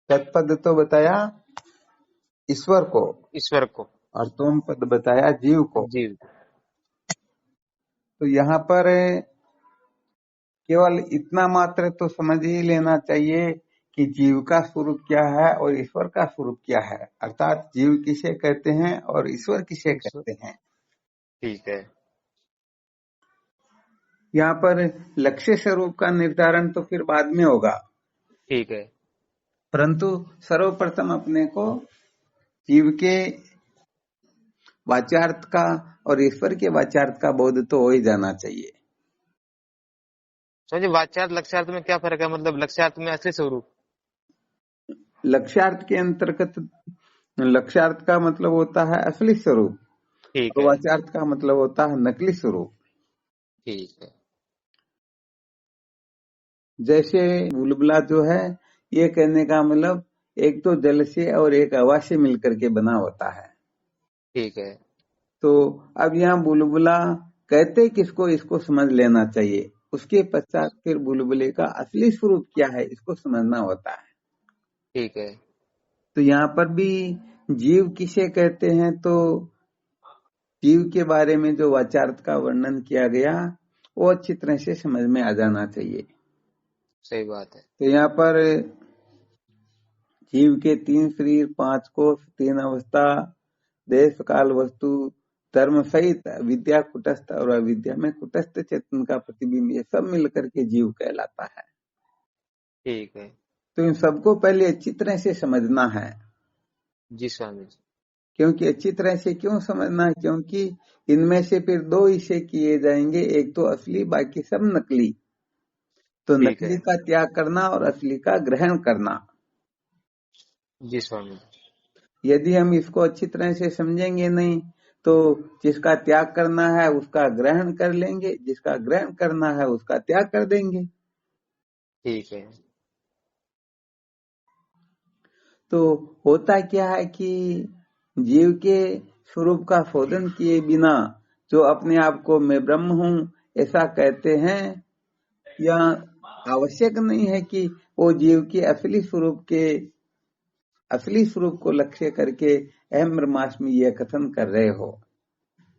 तत्पद तो बताया ईश्वर को ईश्वर को, और तोम पद बताया जीव को। जीव। तो यहाँ पर केवल इतना मात्र तो समझ ही लेना चाहिए कि जीव का स्वरूप क्या है और ईश्वर का स्वरूप क्या है, अर्थात जीव किसे कहते हैं और ईश्वर किसे ईश्वर, कहते हैं। ठीक है। यहाँ पर लक्ष्य स्वरूप का निर्धारण तो फिर बाद में होगा, ठीक है। परंतु सर्वप्रथम अपने को जीव के वाच्यार्थ का और ईश्वर के वाच्यार्थ का बोध तो हो ही जाना चाहिए। समझिए वाच्यार्थ लक्ष्यार्थ में क्या फर्क है? मतलब लक्ष्यार्थ में असली स्वरूप, लक्ष्यार्थ के अंतर्गत लक्ष्यार्थ का मतलब होता है असली स्वरूप ठीक और है। वाच्यार्थ का मतलब होता है नकली स्वरूप। ठीक है। जैसे बुलबुला जो है, ये कहने का मतलब एक तो जल से और एक हवा से मिलकर के बना होता है। ठीक है। तो अब यहाँ बुलबुला कहते किसको, इसको समझ लेना चाहिए। उसके पश्चात फिर बुलबुले का असली स्वरूप क्या है इसको समझना होता है। ठीक है। तो यहाँ पर भी जीव किसे कहते हैं, तो जीव के बारे में जो वाचार्थ का वर्णन किया गया वो अच्छी तरह से समझ में आ जाना चाहिए। सही बात है। तो यहाँ पर जीव के 3 शरीर, 5 कोष, 3 अवस्था, देश काल वस्तु धर्म सहित विद्या कुटस्थ और अविद्या में कुटस्थ चेतन का प्रतिबिंब, ये सब मिलकर के जीव कहलाता है। ठीक है। तो इन सबको पहले अच्छी तरह से समझना है। जी स्वामी जी। क्योंकि अच्छी तरह से क्यों समझना है, क्योंकि इनमें से फिर 2 हिस्से किए जाएंगे, एक तो असली, बाकी सब नकली। तो ठीक नकली है। का त्याग करना और असली का ग्रहण करना। जी स्वामी जी। यदि हम इसको अच्छी तरह से समझेंगे नहीं तो जिसका त्याग करना है उसका ग्रहण कर लेंगे, जिसका ग्रहण करना है उसका त्याग कर देंगे। ठीक है। तो होता क्या है कि जीव के स्वरूप का शोधन किए बिना जो अपने आप को मैं ब्रह्म हूं ऐसा कहते हैं, या आवश्यक नहीं है कि वो जीव के असली स्वरूप को लक्ष्य करके अहम ब्रह्मास्मि यह कथन कर रहे हो।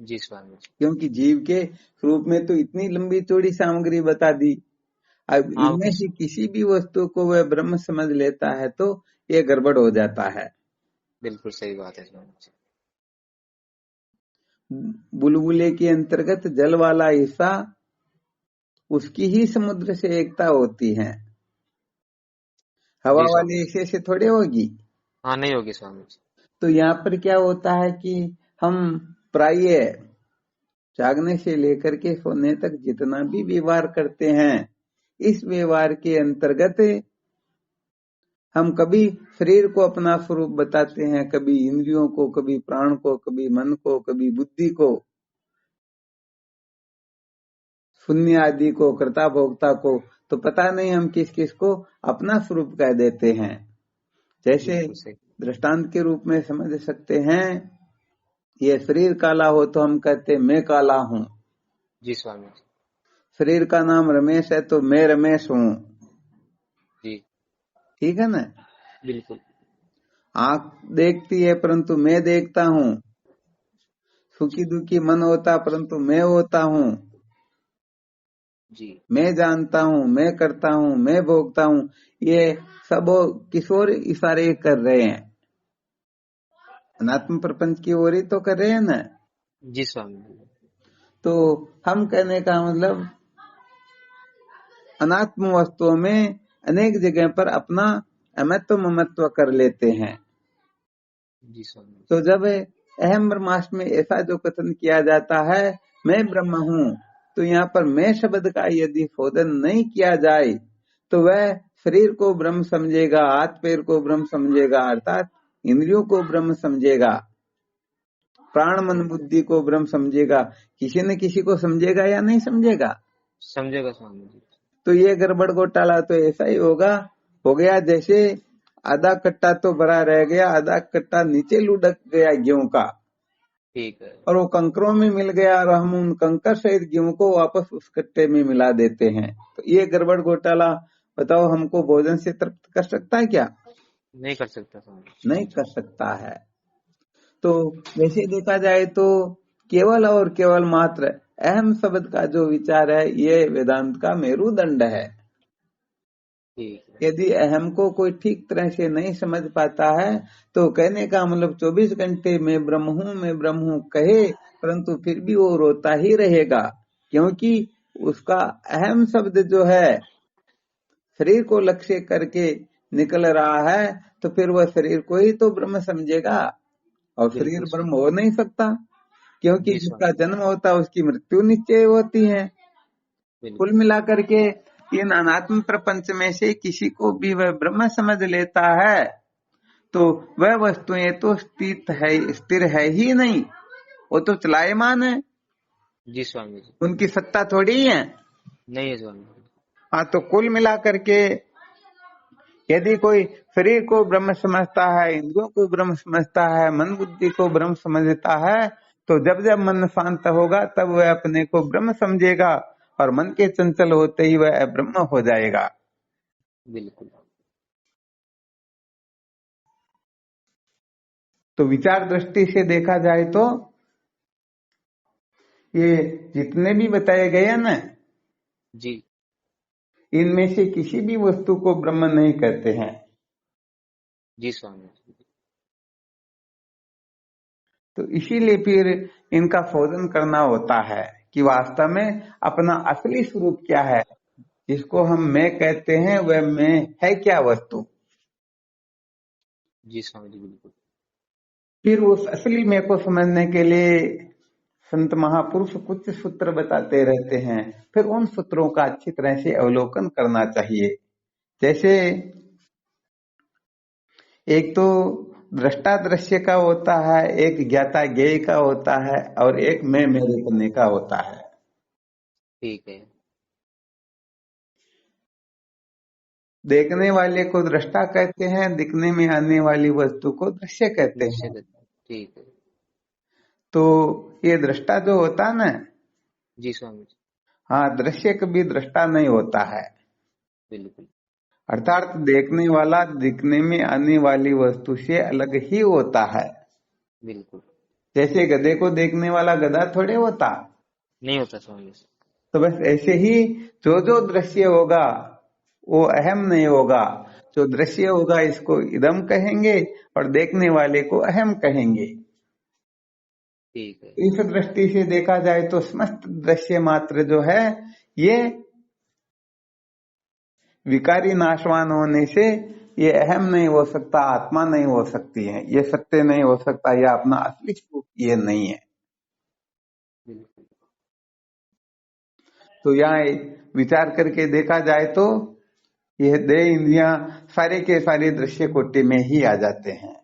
जी स्वामी जी। क्योंकि जीव के स्वरूप में तो इतनी लंबी चौड़ी सामग्री बता दी, अब हाँ इनमें से किसी भी वस्तु को वह ब्रह्म समझ लेता है तो ये गड़बड़ हो जाता है। बिल्कुल सही बात है स्वामी जी। बुलबुले के अंतर्गत जल वाला हिस्सा उसकी ही समुद्र से एकता होती है, हवा जी वाले स्वामी जी। हिस्से से थोड़े होगी। हाँ नहीं होगी स्वामी जी। तो यहाँ पर क्या होता है कि हम प्राय जागने से लेकर के सोने तक जितना भी व्यवहार करते हैं, इस व्यवहार के अंतर्गत हम कभी शरीर को अपना स्वरूप बताते हैं, कभी इंद्रियों को, कभी प्राण को, कभी मन को, कभी बुद्धि को, शून्य आदि को, कर्ता भोक्ता को। तो पता नहीं हम किस किस को अपना स्वरूप कह देते हैं। जैसे बिल्कुल सही। दृष्टांत के रूप में समझ सकते हैं, ये शरीर काला हो तो हम कहते मैं काला हूं। जी स्वामी जी। शरीर का नाम रमेश है तो मैं रमेश हूं, जी। ठीक है ना। बिल्कुल। आंख देखती है परंतु मैं देखता हूं, सुखी दुखी मन होता परंतु मैं होता हूं, जी। मैं जानता हूं, मैं करता हूं, मैं भोगता हूं। ये सब किशोर इशारे कर रहे हैं, अनात्म प्रपंच की ओर ही तो कर रहे हैं ना। जी स्वामी जी। तो हम कहने का मतलब अनात्म वस्तुओं में अनेक जगह पर अपना अमत्व ममत्व कर लेते हैं। जी स्वामी जी। तो जब अहम ब्रह्मास्मि में ऐसा जो कथन किया जाता है मैं ब्रह्म हूं, तो यहाँ पर मैं शब्द का यदि शोधन नहीं किया जाए तो वह शरीर को ब्रह्म समझेगा, हाथ पैर को ब्रह्म समझेगा, अर्थात इंद्रियों को ब्रह्म समझेगा, प्राण मन बुद्धि को ब्रह्म समझेगा। किसी न किसी को समझेगा या नहीं समझेगा। समझेगा स्वामी जी। तो ये गड़बड़ घोटाला तो ऐसा ही हो गया जैसे आधा कट्टा तो भरा रह गया, आधा कट्टा नीचे लुढ़क गया गेहूं का, ठीक है। और वो कंकरों में मिल गया और हम उन कंकर सहित गेहूं को वापस उस कट्टे में मिला देते हैं। तो ये गड़बड़ घोटाला बताओ हमको भोजन से तृप्त कर सकता है क्या? नहीं कर सकता स्वामी। नहीं कर सकता है। तो वैसे देखा जाए तो केवल और केवल मात्र अहम शब्द का जो विचार है ये वेदांत का मेरुदंड है। ठीक है। यदि अहम को कोई ठीक तरह से नहीं समझ पाता है तो कहने का मतलब 24 घंटे मैं ब्रह्म हूं कहे, परंतु फिर भी वो रोता ही रहेगा, क्योंकि उसका अहम शब्द जो है शरीर को लक्ष्य करके निकल रहा है, तो फिर वह शरीर को ही तो ब्रह्म समझेगा, और शरीर बिल्कुल ब्रह्म स्वामी। हो नहीं सकता, क्योंकि जी जिसका स्वामी। जन्म होता है उसकी मृत्यु निश्चय होती है। कुल बिल्कुल। मिलाकर के इन अनात्म प्रपंच में से किसी को भी वह ब्रह्म समझ लेता है तो वह वस्तुएं तो स्थिर है ही नहीं, वो तो चलायमान है, जी स्वामी जी। उनकी सत्ता थोड़ी ही है। नहीं है स्वामी। हाँ, तो कुल मिलाकर के यदि कोई शरीर को ब्रह्म समझता है, इंद्रियों को ब्रह्म समझता है, मन बुद्धि को ब्रह्म समझता है, तो जब जब मन शांत होगा तब वह अपने को ब्रह्म समझेगा, और मन के चंचल होते ही वह ब्रह्म हो जाएगा। बिल्कुल। तो विचार दृष्टि से देखा जाए तो ये जितने भी बताए गए ना, जी। इनमें से किसी भी वस्तु को ब्रह्म नहीं कहते हैं। जी स्वामी। तो इसीलिए फिर इनका शोधन करना होता है कि वास्तव में अपना असली स्वरूप क्या है, जिसको हम मैं कहते हैं वह मैं है क्या वस्तु। जी स्वामी जी। बिल्कुल। फिर उस असली मैं को समझने के लिए संत महापुरुष कुछ सूत्र बताते रहते हैं, फिर उन सूत्रों का अच्छी तरह से अवलोकन करना चाहिए। जैसे एक तो दृष्टा दृश्य का होता है, एक ज्ञाता ज्ञेय का होता है, और एक मैं मेरे करने का होता है। ठीक है। देखने वाले को दृष्टा कहते हैं, दिखने में आने वाली वस्तु को दृश्य कहते दृश्य हैं। दत्त। ठीक है। तो ये दृष्टा जो होता है ना, जी स्वामी जी। हाँ, दृश्य कभी दृष्टा नहीं होता है। बिल्कुल। अर्थात देखने वाला दिखने में आने वाली वस्तु से अलग ही होता है। बिल्कुल। जैसे गधे को देखने वाला गधा थोड़े होता। नहीं होता स्वामी जी। तो बस ऐसे ही जो जो दृश्य होगा वो अहम नहीं होगा, जो दृश्य होगा इसको इदम कहेंगे, और देखने वाले को अहम कहेंगे। ठीक है। इस दृष्टि से देखा जाए तो समस्त दृश्य मात्र जो है ये विकारी नाशवान होने से ये अहम नहीं हो सकता, आत्मा नहीं हो सकती है, ये सत्य नहीं हो सकता, यह अपना असली स्वरूप ये नहीं है। बिल्कुल। तो यहाँ विचार करके देखा जाए तो यह देह इंद्रियां सारे के सारे दृश्य कोटि में ही आ जाते हैं।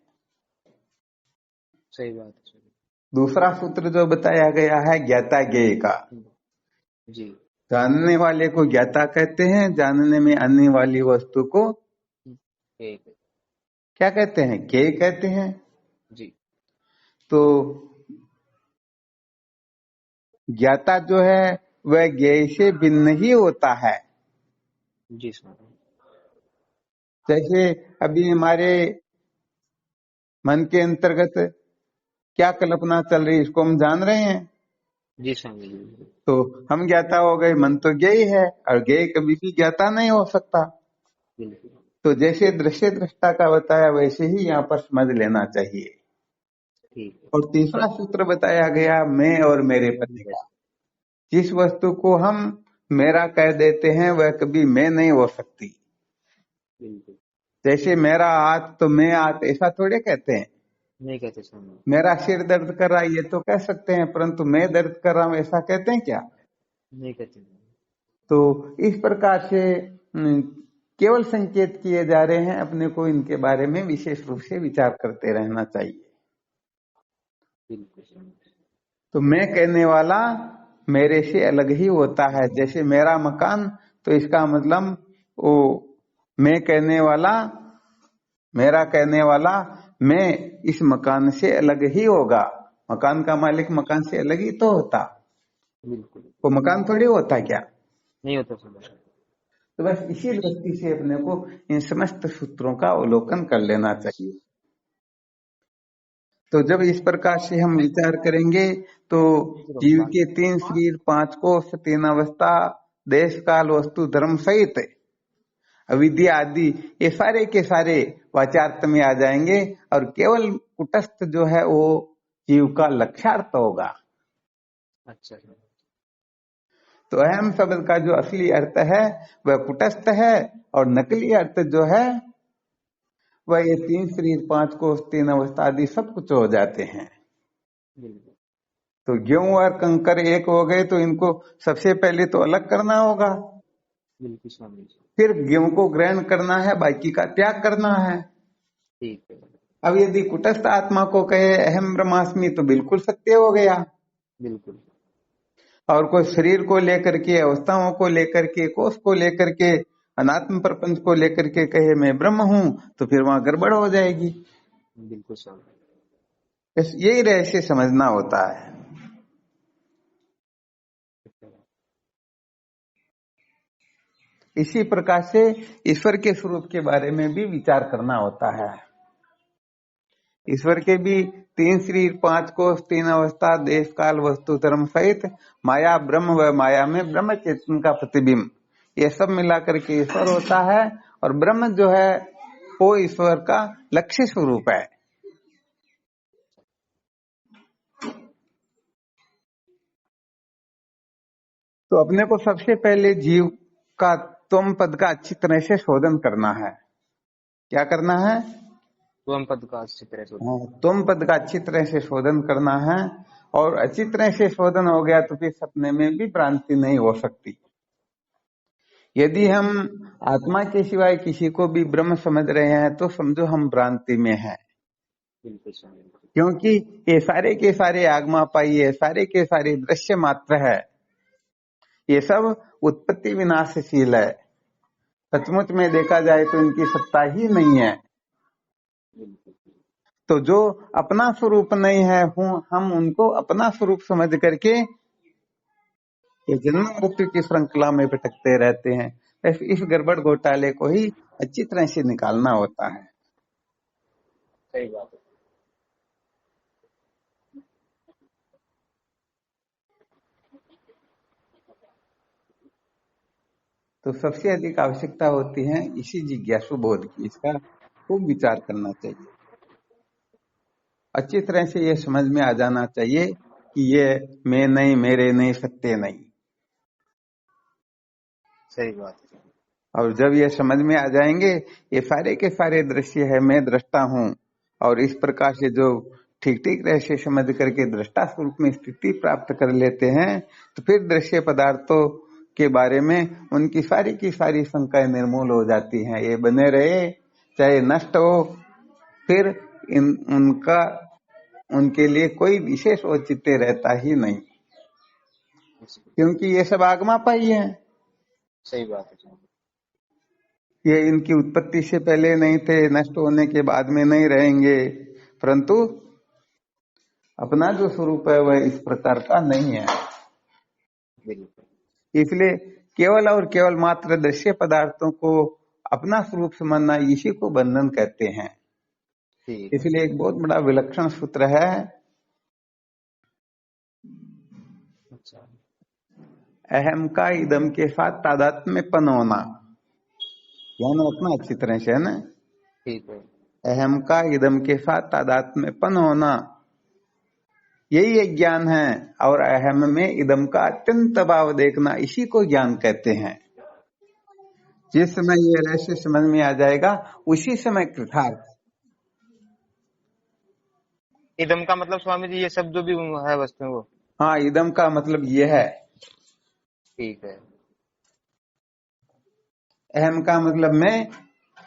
सही बात है स्वामी। दूसरा सूत्र जो बताया गया है ज्ञाता ज्ञेय का, जी। जानने वाले को ज्ञाता कहते हैं, जानने में आने वाली वस्तु को ठीक है। क्या कहते हैं, ज्ञेय कहते हैं। जी। तो ज्ञाता जो है वह ज्ञेय से भिन्न ही होता है। जी स्वामी। जैसे अभी हमारे मन के अंतर्गत क्या कल्पना चल रही है इसको हम जान रहे हैं, जी स्वामी जी। बिल्कुल। तो हम ज्ञाता हो गए, मन तो ज्ञेय है, और ज्ञेय कभी भी ज्ञाता नहीं हो सकता। बिल्कुल। तो जैसे दृश्य दृष्टा का बताया वैसे ही यहाँ पर समझ लेना चाहिए। ठीक है। और तीसरा सूत्र बताया गया मैं और मेरे पति का। जिस वस्तु को हम मेरा कह देते हैं वह कभी मैं नहीं हो सकती। बिल्कुल। जैसे मेरा हाथ तो मैं हाथ ऐसा थोड़े कहते हैं। नहीं कहते स्वामी। मेरा सिर दर्द कर रहा है ये तो कह सकते हैं, परंतु मैं दर्द कर रहा हूं ऐसा कहते हैं क्या। नहीं कहते। तो इस प्रकार से केवल संकेत किए जा रहे हैं, अपने को इनके बारे में विशेष रूप से विचार करते रहना चाहिए। बिल्कुल स्वामी। तो मैं कहने वाला मेरे से अलग ही होता है। जैसे मेरा मकान, तो इसका मतलब वो मैं कहने वाला, मेरा कहने वाला मैं इस मकान से अलग ही होगा। मकान का मालिक मकान से अलग ही तो होता, बिल्कुल। वो मकान थोड़ी होता क्या। नहीं होता स्वामी। तो बस इसी दृष्टि से अपने को इन समस्त सूत्रों का अवलोकन कर लेना चाहिए। तो जब इस प्रकार से हम विचार करेंगे तो जीव के 3 शरीर, 5 कोश, 3 अवस्था, देश काल, वस्तु, धर्म सहित अविद्या आदि, ये सारे के सारे वाचार्थ में आ जाएंगे और केवल कुटस्थ जो है वो जीव का लक्ष्यार्थ होगा। अच्छा। तो अहम शब्द का जो असली अर्थ है वह कुटस्थ है और नकली अर्थ जो है वह ये 3 शरीर, 5 कोश, 3 अवस्था आदि सब कुछ हो जाते हैं। तो गेहूं और कंकर एक हो गए तो इनको सबसे पहले तो अलग करना होगा, बिल्कुल स्वामी जी। फिर गेहूं को ग्रहण करना है, बाकी का त्याग करना है। ठीक है। अब यदि कुटस्थ आत्मा को कहे अहम ब्रह्मास्मि तो बिल्कुल सत्य हो गया। बिल्कुल। और कोई शरीर को लेकर के, अवस्थाओं को लेकर के, कोष को लेकर के, अनात्म प्रपंच को लेकर के कहे मैं ब्रह्म हूं तो फिर वहां गड़बड़ हो जाएगी। बिल्कुल स्वामी। बस यही रहस्य समझना होता है। इसी प्रकार से ईश्वर के स्वरूप के बारे में भी विचार करना होता है। ईश्वर के भी 3 शरीर, 5 कोश, 3 अवस्था, देश काल, वस्तु, धर्म सहित माया ब्रह्म व माया में ब्रह्म चेतन का प्रतिबिंब, ये सब मिलाकर के ईश्वर होता है। और ब्रह्म जो है वो ईश्वर का लक्ष्य स्वरूप है। तो अपने को सबसे पहले जीव का त्वम पद का अच्छी तरह से शोधन करना है। क्या करना है? त्वम पद का अच्छी तरह से। त्वम पद का अच्छी तरह से शोधन करना है। और अच्छी तरह से शोधन हो गया तो फिर सपने में भी भ्रांति नहीं हो सकती। यदि हम आत्मा के सिवाय किसी को भी ब्रह्म समझ रहे हैं तो समझो हम भ्रांति में हैं। क्योंकि ये सारे के सारे आगमापाई है, सारे के सारे दृश्य मात्र है, ये सब उत्पत्ति विनाशशील है। सचमुच में देखा जाए तो इनकी सत्ता ही नहीं है। तो जो अपना स्वरूप नहीं है हम उनको अपना स्वरूप समझ करके ये जन्म मृत्यु की श्रृंखला में भटकते रहते हैं। इस गड़बड़ घोटाले को ही अच्छी तरह से निकालना होता है। सही बात है। तो सबसे अधिक आवश्यकता होती है इसी जिज्ञासु बोध की। इसका खूब विचार करना चाहिए। अच्छी तरह से ये समझ में आ जाना चाहिए कि ये मैं नहीं, मेरे नहीं, सत्य नहीं। सही बात है। और जब ये समझ में आ जाएंगे ये सारे के सारे दृश्य है, मैं दृष्टा हूं, और इस प्रकार से जो ठीक ठीक रहस्य समझ करके दृष्टा स्वरूप में स्थिति प्राप्त कर लेते हैं तो फिर दृश्य पदार्थों के बारे में उनकी सारी की सारी शंकाएं निर्मूल हो जाती हैं। ये बने रहे चाहे नष्ट हो, फिर उनके लिए कोई विशेष औचित्य रहता ही नहीं, क्योंकि ये सब आगमापाई है। सही बात है। ये इनकी उत्पत्ति से पहले नहीं थे, नष्ट होने के बाद में नहीं रहेंगे, परंतु अपना जो स्वरूप है वह इस प्रकार का नहीं है। इसलिए केवल और केवल मात्र दृश्य पदार्थों को अपना स्वरूप समझना, इसी को बंधन कहते हैं। इसलिए एक बहुत बड़ा विलक्षण सूत्र है, अहम का इदम के साथ तादात्म्यपन होना। ध्यान रखना अच्छी तरह से, है ना। ठीक है। अहम का इदम के साथ तादात्म्यपन होना, यही एक ज्ञान है। और अहम में इदम का अत्यंत भाव देखना, इसी को ज्ञान कहते हैं। जिस समय ये रहस्य समझ में आ जाएगा उसी समय कृतार्थ। इदम का मतलब स्वामी जी ये सब जो भी है वस्तु वो। हाँ, इदम का मतलब ये है। ठीक है। अहम का मतलब मैं,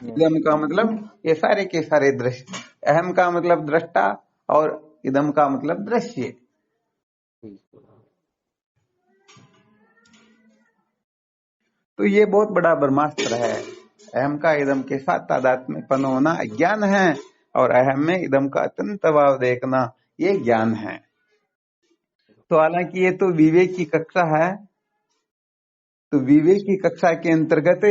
इदम का मतलब ये सारे के सारे दृश्य। अहम का मतलब दृष्टा और इदम का मतलब दृश्य। तो ये बहुत बड़ा ब्रह्मास्त्र है। अहम का इदम के साथ तादात्म्यपन होना अज्ञान है, और अहम में इदम का अत्यंत भाव देखना ये ज्ञान है। तो हालांकि ये तो विवेक की कक्षा है, तो विवेक की कक्षा के अंतर्गत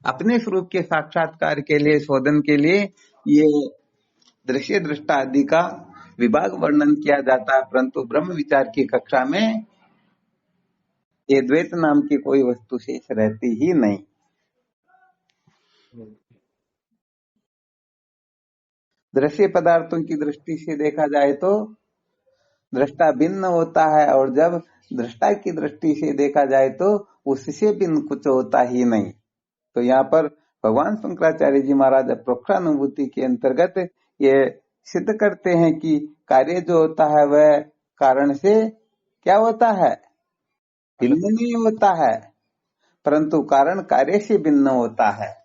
अपने स्वरूप के साक्षात्कार के लिए, शोधन के लिए ये दृश्य दृष्टा आदि का विभाग वर्णन किया जाता है, परंतु ब्रह्म विचार की कक्षा में ये द्वैत नाम की कोई वस्तु शेष रहती ही नहीं। दृश्य पदार्थों की दृष्टि से देखा जाए तो दृष्टा भिन्न होता है, और जब दृष्टा की दृष्टि से देखा जाए तो उससे भिन्न कुछ होता ही नहीं। तो यहाँ पर भगवान शंकराचार्य जी महाराज प्रोक्षानुभूति के अंतर्गत ये सिद्ध करते हैं कि कार्य जो होता है वह कारण से क्या होता है, भिन्न नहीं होता है, परंतु कारण कार्य से भिन्न होता है।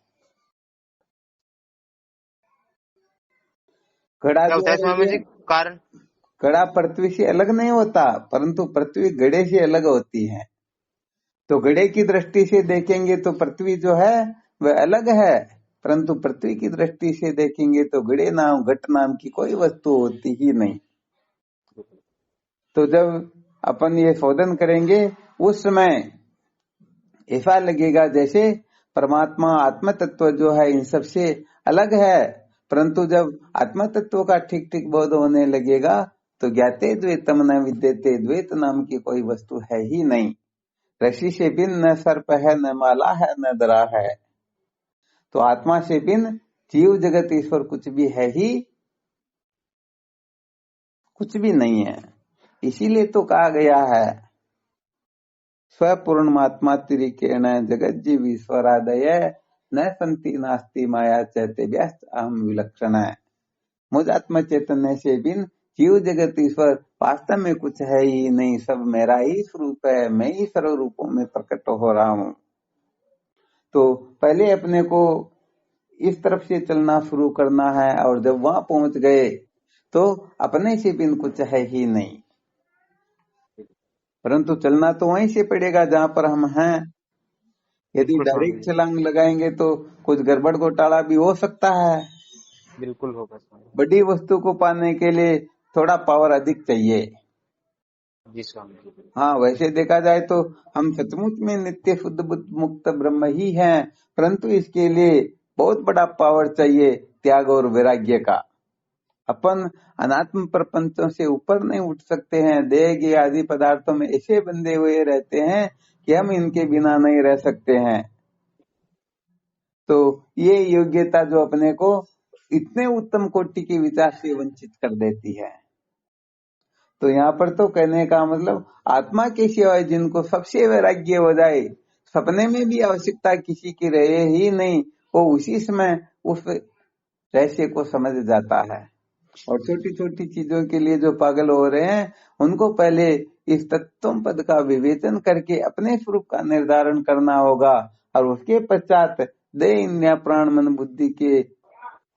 घड़ा क्या जो होता है स्वामी है जी कारण? घड़ा पृथ्वी से अलग नहीं होता, परंतु पृथ्वी घड़े से अलग होती है। तो घड़े की दृष्टि से देखेंगे तो पृथ्वी जो है वह अलग है, परंतु पृथ्वी की दृष्टि से देखेंगे तो घट नाम की कोई वस्तु होती ही नहीं। तो जब अपन ये शोधन करेंगे उस समय ऐसा लगेगा जैसे परमात्मा आत्म तत्व जो है इन सबसे अलग है, परंतु जब आत्म तत्व का ठीक ठीक बोध होने लगेगा तो ज्ञाते द्वैतम न विद्यते, द्वैत नाम की कोई वस्तु है ही नहीं। रस्सी से भिन्न न सर्प है, न माला है, न दरा है। तो आत्मा से भिन्न जीव जगत ईश्वर कुछ भी है ही कुछ भी नहीं है। इसीलिए तो कहा गया है स्वपूर्णमात्मा तिरिकेण जगत जीव ईश्वरादय न संति नास्ति माया चैते व्यस्त अहम विलक्षण है। मुझ आत्मा चैतन्य से बिन जीव जगत ईश्वर वास्तव में कुछ है ही नहीं, सब मेरा ही स्वरूप है, मैं ही सर्व रूपों में प्रकट हो रहा हूँ। तो पहले अपने को इस तरफ से चलना शुरू करना है, और जब वहां पहुंच गए तो अपने से बिन कुछ है ही नहीं, परंतु चलना तो वहीं से पड़ेगा जहां पर हम हैं। यदि बिल्कुल स्वामी डायरेक्ट जी, छलांग लगाएंगे तो कुछ गड़बड़ घोटाला भी हो सकता है। बिल्कुल होगा स्वामी बड़ी वस्तु को पाने के लिए थोड़ा पावर अधिक चाहिए। जी। स्वामी जी, हाँ, वैसे देखा जाए तो हम सचमुच में नित्य शुद्ध बुद्ध मुक्त ब्रह्म ही हैं, परंतु इसके लिए बहुत बड़ा पावर चाहिए, त्याग और वैराग्य का। अपन अनात्म प्रपंचों से ऊपर नहीं उठ सकते हैं। देह के आदि पदार्थों में ऐसे बंधे हुए रहते हैं कि हम इनके बिना नहीं रह सकते हैं। तो ये योग्यता जो अपने को इतने उत्तम कोटि के विचार से वंचित कर देती है। तो यहाँ पर तो कहने का मतलब आत्मा के सिवाय जिनको सबसे वैराग्य हो जाए, सपने में भी आवश्यकता किसी की रहे ही नहीं, वो उसी समय उस रहस्य को समझ जाता है। और छोटी छोटी चीजों के लिए जो पागल हो रहे हैं उनको पहले इस तत्व पद का विवेचन करके अपने स्वरूप का निर्धारण करना होगा, और उसके पश्चात देह इंद्रिय प्राण मन बुद्धि के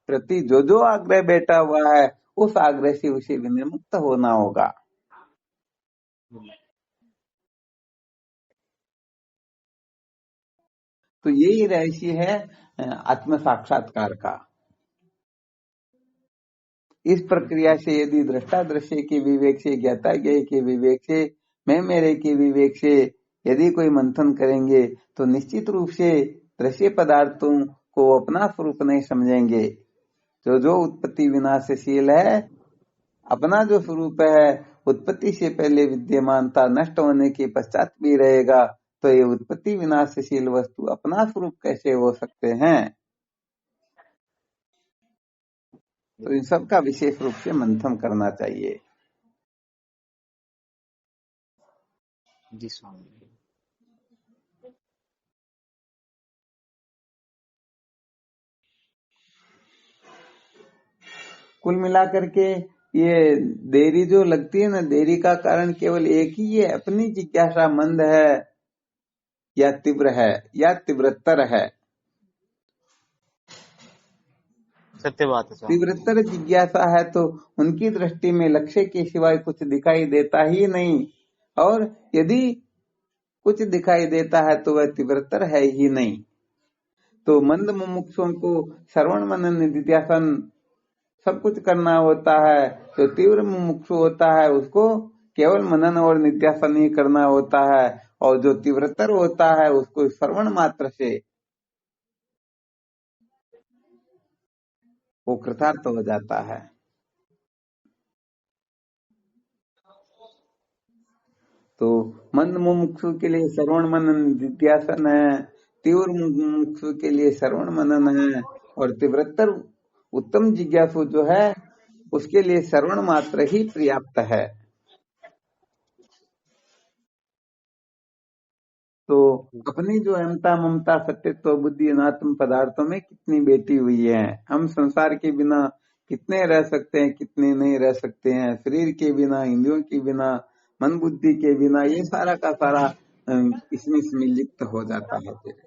प्रति जो जो आग्रह बैठा हुआ है उस आग्रह से उसे विनिर्मुक्त होना होगा। तो यही रहस्य है आत्म साक्षात्कार का। इस प्रक्रिया से यदि दृष्टा दृश्य के विवेक से, ज्ञाता ज्ञेय के विवेक से, मैं मेरे के विवेक से यदि कोई मंथन करेंगे तो निश्चित रूप से दृश्य पदार्थों को अपना स्वरूप नहीं समझेंगे। जो जो उत्पत्ति विनाशशील है, अपना जो स्वरूप है उत्पत्ति से पहले विद्यमान था, नष्ट होने के पश्चात भी रहेगा, तो ये उत्पत्ति विनाशशील वस्तु अपना स्वरूप कैसे हो सकते हैं। तो इन सब का विशेष रूप से मंथन करना चाहिए। जी स्वामी जी। कुल मिलाकर के ये देरी जो लगती है ना, देरी का कारण केवल एक ही है, अपनी जिज्ञासा मंद है या तीव्र है या तीव्रतर है। सत्य बात है स्वामी जी। तीव्रतर जिज्ञासा है तो उनकी दृष्टि में लक्ष्य के सिवाय कुछ दिखाई देता ही नहीं, और यदि कुछ दिखाई देता है तो वह तीव्रतर है ही नहीं। तो मंद मुमुक्षुओं को श्रवण मनन निधिध्यासन सब कुछ करना होता है। जो तीव्र मुमुक्षु होता है उसको केवल मनन और निध्यासन ही करना होता है, और जो तीव्रतर होता है उसको श्रवण मात्र से वो कृतार्थ हो जाता है। तो मंद मुमुक्षु के लिए श्रवण मनन निध्यासन है, तीव्र मुमुक्षु के लिए श्रवण मनन है, और तीव्रतर उत्तम जिज्ञासु जो है उसके लिए श्रवण मात्र ही पर्याप्त है। तो अपनी जो अहमता ममता सत्यत्व बुद्धि अनात्म पदार्थों में कितनी बैठी हुई है, हम संसार के बिना कितने रह सकते हैं, कितने नहीं रह सकते हैं, शरीर के बिना, इंद्रियों के बिना, मन बुद्धि के बिना, ये सारा का सारा इसमें सम्मिलित हो जाता है फिर।